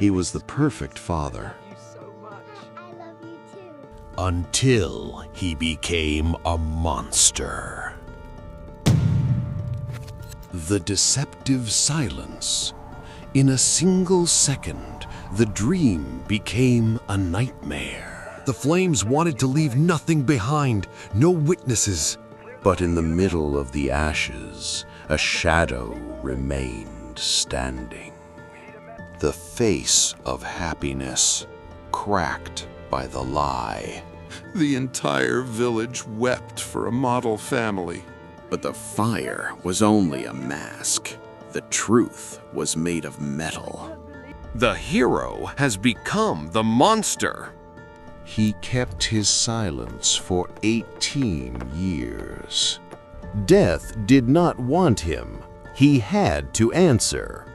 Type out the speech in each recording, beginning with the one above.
He was the perfect father. Until he became a monster. The deceptive silence. In a single second, the dream became a nightmare. The flames wanted to leave nothing behind, no witnesses. But in the middle of the ashes, a shadow remained standing. The face of happiness, cracked by the lie. The entire village wept for a model family. But the fire was only a mask. The truth was made of metal. The hero has become the monster. He kept his silence for 18 years. Death did not want him. He had to answer.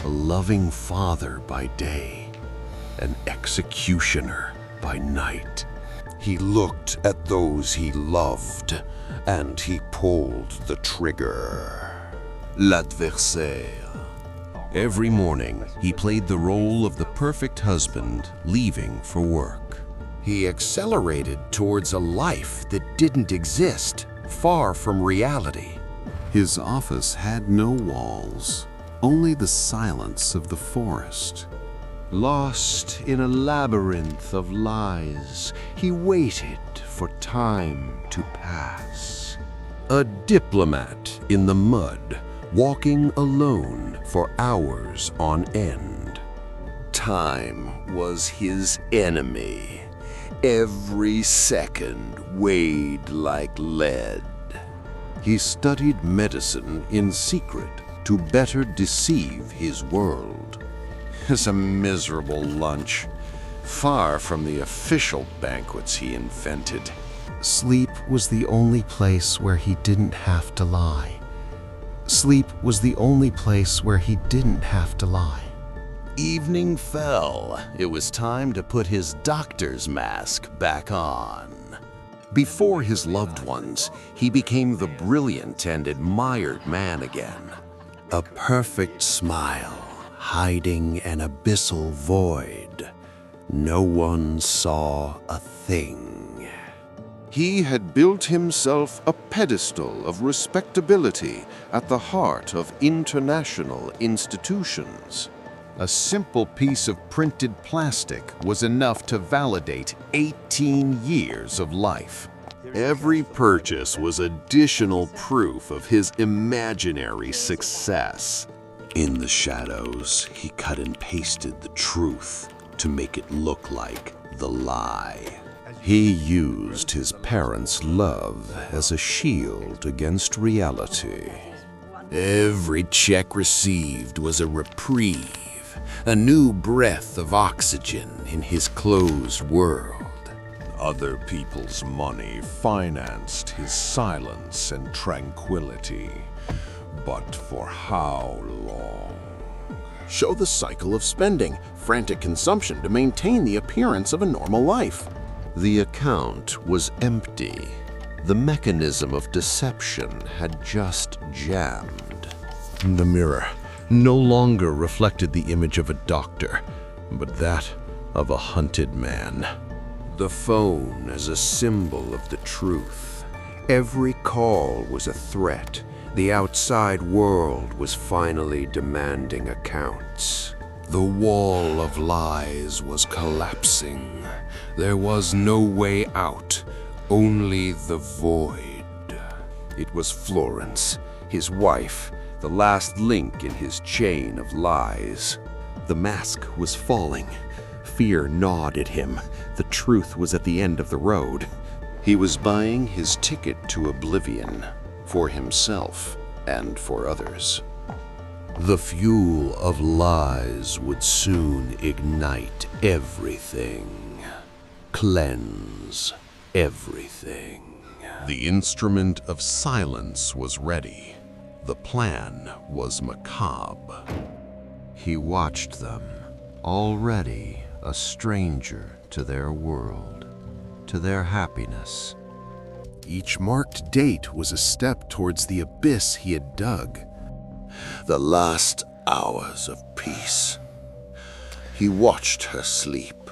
A loving father by day, an executioner by night. He looked at those he loved, and he pulled the trigger. L'adversaire. Every morning, he played the role of the perfect husband leaving for work. He accelerated towards a life that didn't exist, far from reality. His office had no walls, only the silence of the forest. Lost in a labyrinth of lies, he waited for time to pass. A diplomat in the mud, walking alone for hours on end. Time was his enemy. Every second weighed like lead. He studied medicine in secret to better deceive his world. It's a miserable lunch, far from the official banquets he invented. Sleep was the only place where he didn't have to lie. Sleep was the only place where he didn't have to lie. Evening fell. It was time to put his doctor's mask back on. Before his loved ones, he became the brilliant and admired man again. A perfect smile, hiding an abyssal void. No one saw a thing. He had built himself a pedestal of respectability at the heart of international institutions. A simple piece of printed plastic was enough to validate 18 years of life. Every purchase was additional proof of his imaginary success. In the shadows, he cut and pasted the truth to make it look like the lie. He used his parents' love as a shield against reality. Every check received was a reprieve, a new breath of oxygen in his closed world. Other people's money financed his silence and tranquility. But for how long? Show the cycle of spending, frantic consumption to maintain the appearance of a normal life. The account was empty. The mechanism of deception had just jammed. The mirror no longer reflected the image of a doctor, but that of a hunted man. The phone as a symbol of the truth. Every call was a threat. The outside world was finally demanding accounts. The wall of lies was collapsing. There was no way out, only the void. It was Florence, his wife, the last link in his chain of lies. The mask was falling. Fear gnawed at him. The truth was at the end of the road. He was buying his ticket to oblivion, for himself and for others. The fuel of lies would soon ignite everything, cleanse everything. The instrument of silence was ready. The plan was macabre. He watched them, already a stranger to their world, to their happiness. Each marked date was a step towards the abyss he had dug. The last hours of peace. He watched her sleep,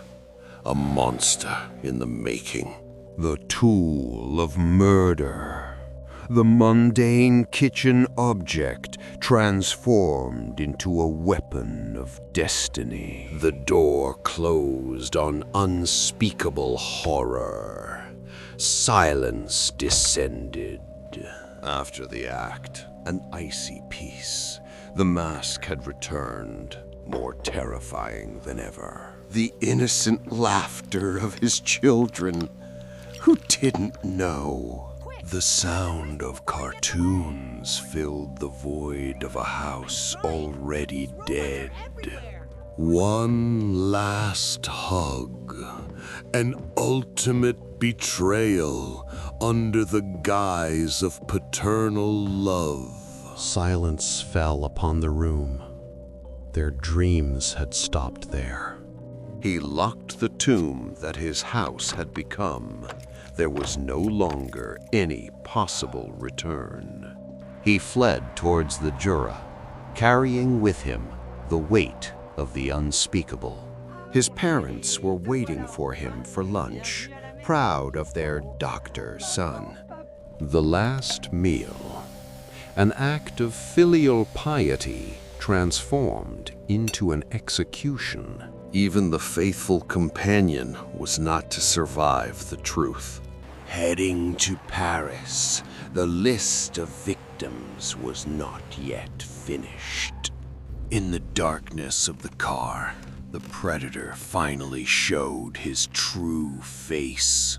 a monster in the making. The tool of murder. The mundane kitchen object transformed into a weapon of destiny. The door closed on unspeakable horror. Silence descended. After the act, an icy peace. The mask had returned, more terrifying than ever. The innocent laughter of his children who didn't know. The sound of cartoons filled the void of a house already dead. One last hug, an ultimate betrayal under the guise of paternal love. Silence fell upon the room. Their dreams had stopped there. He locked the tomb that his house had become. There was no longer any possible return. He fled towards the Jura, carrying with him the weight of the unspeakable. His parents were waiting for him for lunch, proud of their doctor son. The last meal, an act of filial piety transformed into an execution. Even the faithful companion was not to survive the truth. Heading to Paris, the list of victims was not yet finished. In the darkness of the car, the predator finally showed his true face.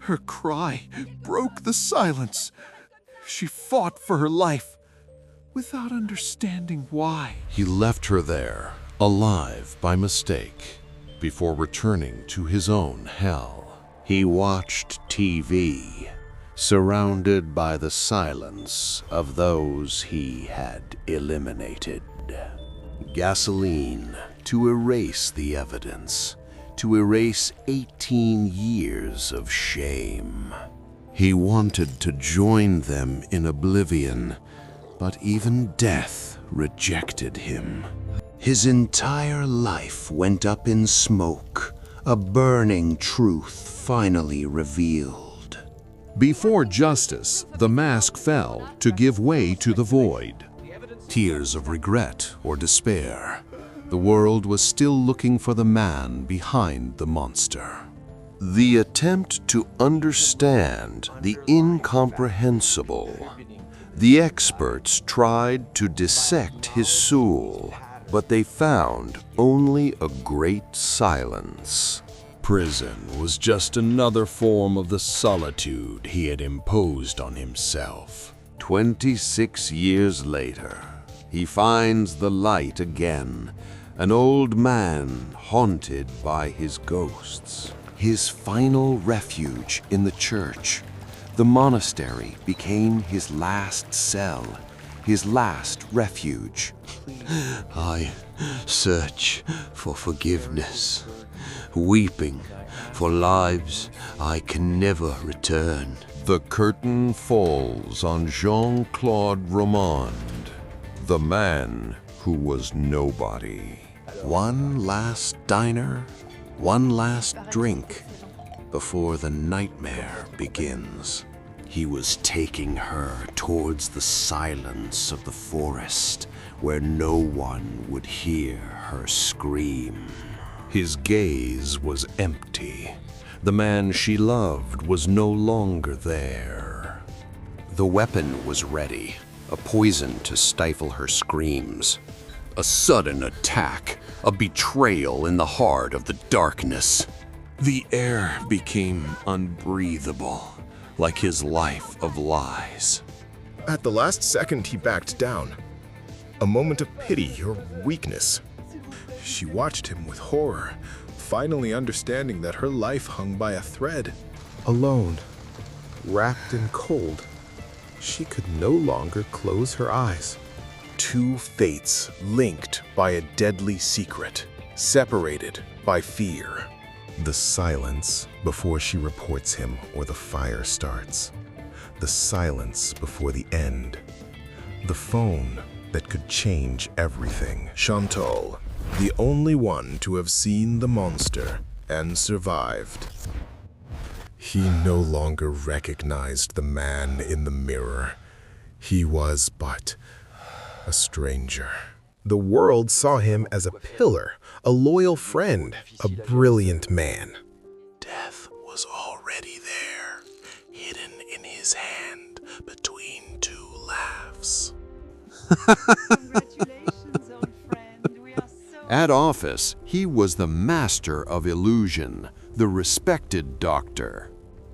Her cry broke the silence. She fought for her life without understanding why. He left her there, alive by mistake, before returning to his own hell. He watched TV, surrounded by the silence of those he had eliminated. Gasoline to erase the evidence, to erase 18 years of shame. He wanted to join them in oblivion, but even death rejected him. His entire life went up in smoke, a burning truth finally revealed. Before justice, the mask fell to give way to the void. Tears of regret or despair. The world was still looking for the man behind the monster. The attempt to understand the incomprehensible. The experts tried to dissect his soul, but they found only a great silence. Prison was just another form of the solitude he had imposed on himself. 26 years later, he finds the light again, an old man haunted by his ghosts. His final refuge in the church, the monastery, became his last cell, his last refuge. I search for forgiveness, weeping for lives I can never return. The curtain falls on Jean-Claude Romand, the man who was nobody. One last diner, one last drink, before the nightmare begins. He was taking her towards the silence of the forest, where no one would hear her scream. His gaze was empty. The man she loved was no longer there. The weapon was ready, a poison to stifle her screams. A sudden attack, a betrayal in the heart of the darkness. The air became unbreathable, like his life of lies. At the last second, he backed down. A moment of pity or weakness. She watched him with horror, finally understanding that her life hung by a thread. Alone, wrapped in cold, she could no longer close her eyes. Two fates linked by a deadly secret, separated by fear. The silence before she reports him or the fire starts. The silence before the end. The phone that could change everything. Chantal, the only one to have seen the monster and survived. He no longer recognized the man in the mirror. He was but a stranger. The world saw him as a pillar, a loyal friend, a brilliant man. Death was already there, hidden in his hand between two laughs. Congratulations, old friend. We are so At office, he was the master of illusion, the respected doctor.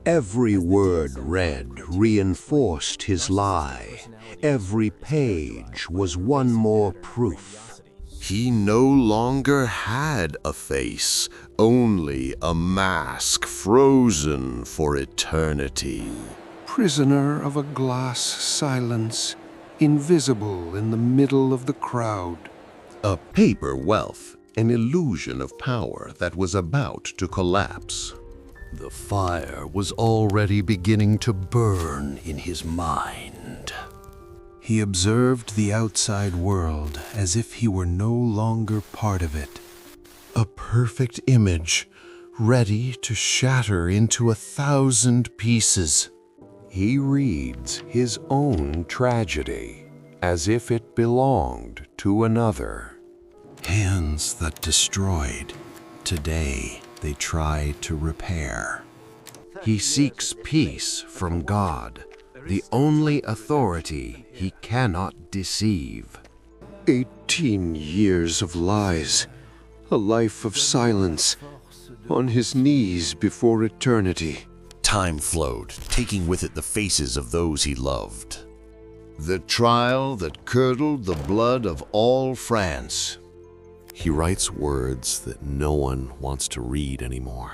Every word read reinforced his lie. Every page was one more proof. He no longer had a face, only a mask frozen for eternity. Prisoner of a glass silence, invisible in the middle of the crowd. A paper wealth, an illusion of power that was about to collapse. The fire was already beginning to burn in his mind. He observed the outside world as if he were no longer part of it. A perfect image, ready to shatter into 1,000 pieces. He reads his own tragedy as if it belonged to another. Hands that destroyed, today they try to repair. He seeks peace from God, the only authority he cannot deceive. 18 years of lies, a life of silence, on his knees before eternity. Time flowed, taking with it the faces of those he loved. The trial that curdled the blood of all France. He writes words that no one wants to read anymore.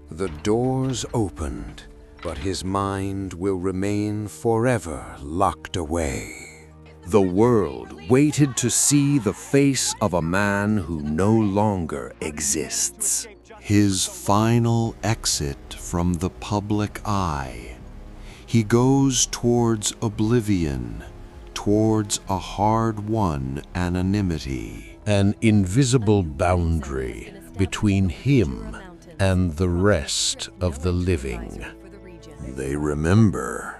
The doors opened, but his mind will remain forever locked away. The world waited to see the face of a man who no longer exists. His final exit from the public eye. He goes towards oblivion, towards a hard-won anonymity. An invisible boundary between him and the rest of the living. They remember.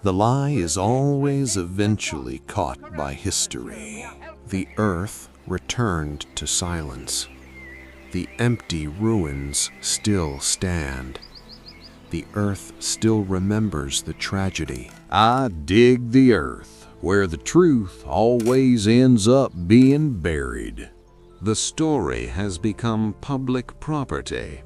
The lie is always eventually caught by history. The earth returned to silence. The empty ruins still stand. The earth still remembers the tragedy. I dig the earth, where the truth always ends up being buried. The story has become public property.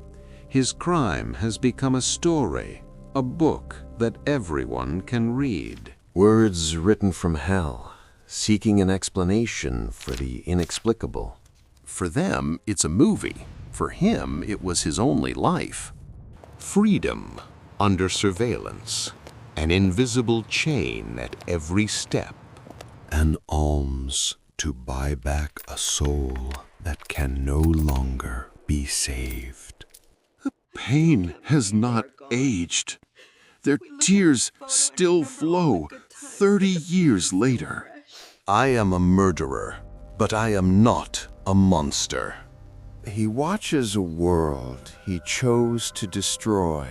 His crime has become a story, a book that everyone can read. Words written from hell, seeking an explanation for the inexplicable. For them, it's a movie. For him, it was his only life. Freedom under surveillance. An invisible chain at every step. An alms to buy back a soul that can no longer be saved. The pain has not aged. Their tears still flow 30 years later. I am a murderer, but I am not a monster. He watches a world he chose to destroy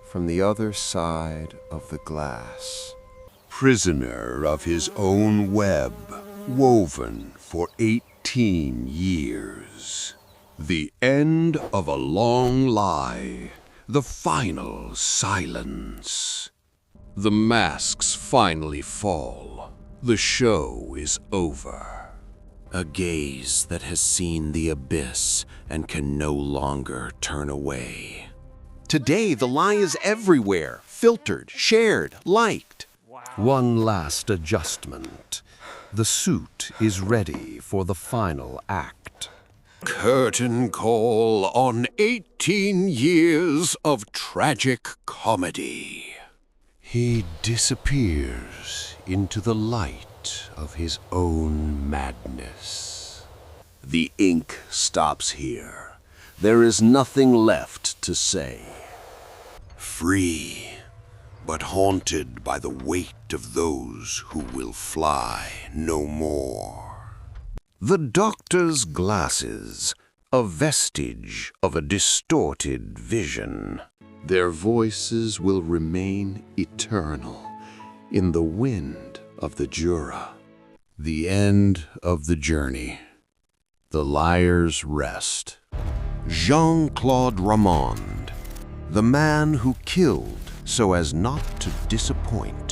from the other side of the glass. Prisoner of his own web, woven for 18 years. The end of a long lie, the final silence. The masks finally fall. The show is over. A gaze that has seen the abyss and can no longer turn away. Today, the lie is everywhere, filtered, shared, liked. One last adjustment. The suit is ready for the final act. Curtain call on 18 years of tragic comedy. He disappears into the light of his own madness. The ink stops here. There is nothing left to say. Free, but haunted by the weight of those who will fly no more. The doctor's glasses, a vestige of a distorted vision. Their voices will remain eternal in the wind of the Jura. The end of the journey. The liar's rest. Jean-Claude Ramond, the man who killed so as not to disappoint.